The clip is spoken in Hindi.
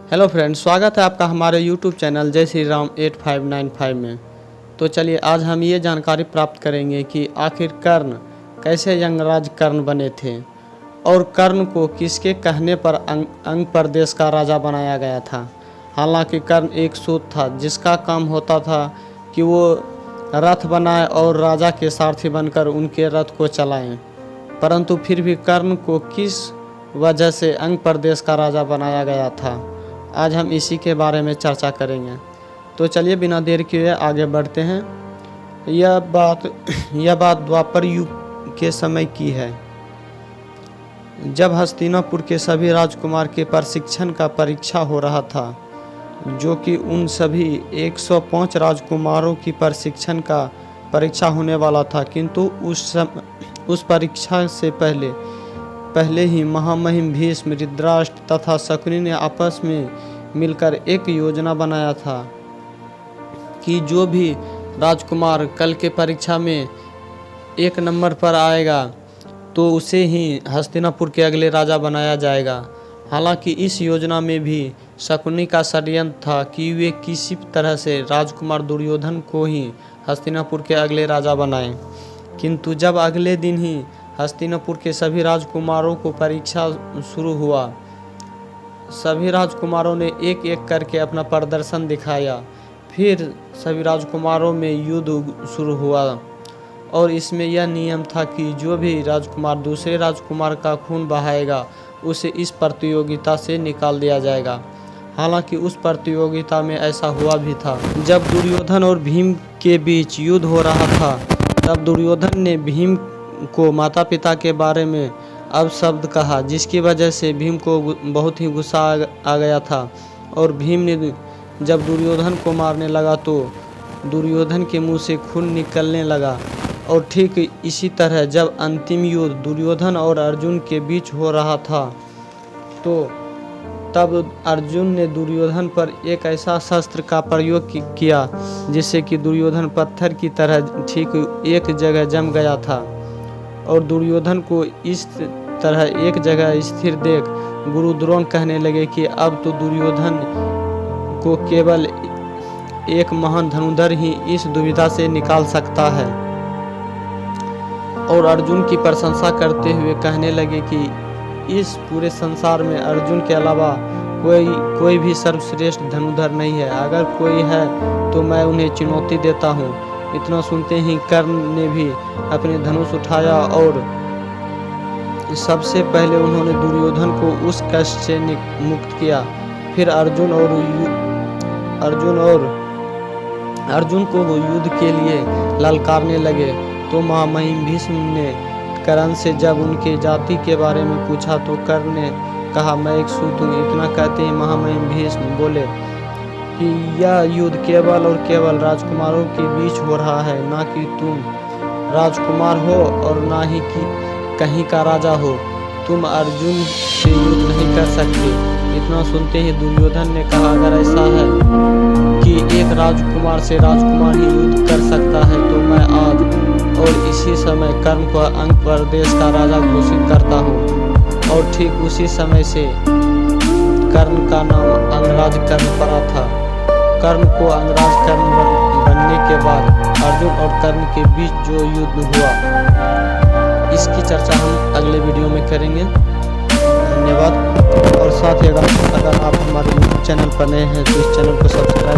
हेलो फ्रेंड्स, स्वागत है आपका हमारे यूट्यूब चैनल जय श्री राम 8595 में। तो चलिए आज हम ये जानकारी प्राप्त करेंगे कि आखिर कर्ण कैसे यंगराज कर्ण बने थे और कर्ण को किसके कहने पर अंग प्रदेश का राजा बनाया गया था। हालांकि कर्ण एक सूत था जिसका काम होता था कि वो रथ बनाए और राजा के सारथी बनकर उनके रथ को चलाएं, परंतु फिर भी कर्ण को किस वजह से अंग प्रदेश का राजा बनाया गया था, आज हम इसी के बारे में चर्चा करेंगे। तो चलिए बिना देर किए आगे बढ़ते हैं। यह बात द्वापर युग के समय की है, जब हस्तिनापुर के सभी राजकुमार के प्रशिक्षण का परीक्षा हो रहा था, जो कि उन सभी 105 राजकुमारों की प्रशिक्षण का परीक्षा होने वाला था। किंतु उस परीक्षा से पहले ही महामहिम भीष्म, धृतराष्ट्र तथा शकुनि ने आपस में मिलकर एक योजना बनाया था कि जो भी राजकुमार कल के परीक्षा में 1 नंबर पर आएगा तो उसे ही हस्तिनापुर के अगले राजा बनाया जाएगा। हालांकि इस योजना में भी शकुनि का षड्यंत्र था कि वे किसी तरह से राजकुमार दुर्योधन को ही हस्तिनापुर के अगले राजा बनाएं। किंतु जब अगले दिन ही हस्तिनापुर के सभी राजकुमारों को परीक्षा शुरू हुआ, सभी राजकुमारों ने एक एक करके अपना प्रदर्शन दिखाया। फिर सभी राजकुमारों में युद्ध शुरू हुआ और इसमें यह नियम था कि जो भी राजकुमार दूसरे राजकुमार का खून बहाएगा उसे इस प्रतियोगिता से निकाल दिया जाएगा। हालांकि उस प्रतियोगिता में ऐसा हुआ भी था। जब दुर्योधन और भीम के बीच युद्ध हो रहा था, तब दुर्योधन ने भीम को माता पिता के बारे में अपशब्द कहा, जिसकी वजह से भीम को बहुत ही गुस्सा आ गया था और भीम ने जब दुर्योधन को मारने लगा तो दुर्योधन के मुंह से खून निकलने लगा। और ठीक इसी तरह जब अंतिम युद्ध दुर्योधन और अर्जुन के बीच हो रहा था, तो तब अर्जुन ने दुर्योधन पर एक ऐसा शस्त्र का प्रयोग किया जिससे कि दुर्योधन पत्थर की तरह ठीक एक जगह जम गया था। और दुर्योधन को इस तरह एक जगह स्थिर देख गुरु द्रोण कहने लगे कि अब तो दुर्योधन को केवल एक महान धनुर्धर ही इस दुविधा से निकाल सकता है। और अर्जुन की प्रशंसा करते हुए कहने लगे कि इस पूरे संसार में अर्जुन के अलावा कोई भी सर्वश्रेष्ठ धनुर्धर नहीं है। अगर कोई है तो मैं उन्हें चुनौती देता हूँ। इतना सुनते ही कर्ण ने भी अपने धनुष उठाया और सबसे पहले उन्होंने दुर्योधन को उस कष्ट से मुक्त किया। फिर अर्जुन को वो युद्ध के लिए ललकारने लगे। तो महामहिम भीष्म ने कर्ण से जब उनके जाति के बारे में पूछा तो कर्ण ने कहा, मैं एक सूत हूँ। इतना कहते ही महामहिम भीष्म बोले कि यह युद्ध केवल और केवल राजकुमारों के बीच हो रहा है, ना कि तुम राजकुमार हो और ना ही कि कहीं का राजा हो। तुम अर्जुन से युद्ध नहीं कर सकते। इतना सुनते ही दुर्योधन ने कहा, अगर ऐसा है कि एक राजकुमार से राजकुमार ही युद्ध कर सकता है तो मैं आज और इसी समय कर्ण को अंग प्रदेश का राजा घोषित करता हूँ। और ठीक उसी समय से कर्ण का नाम अंगराज कर्ण पड़ा था। कर्ण को अंगराज कर्ण बनने के बाद अर्जुन और कर्ण के बीच जो युद्ध हुआ, इसकी चर्चा हम अगले वीडियो में करेंगे। धन्यवाद। और साथ ही अगर आप हमारे यूट्यूब चैनल पर नए हैं तो इस चैनल को सब्सक्राइब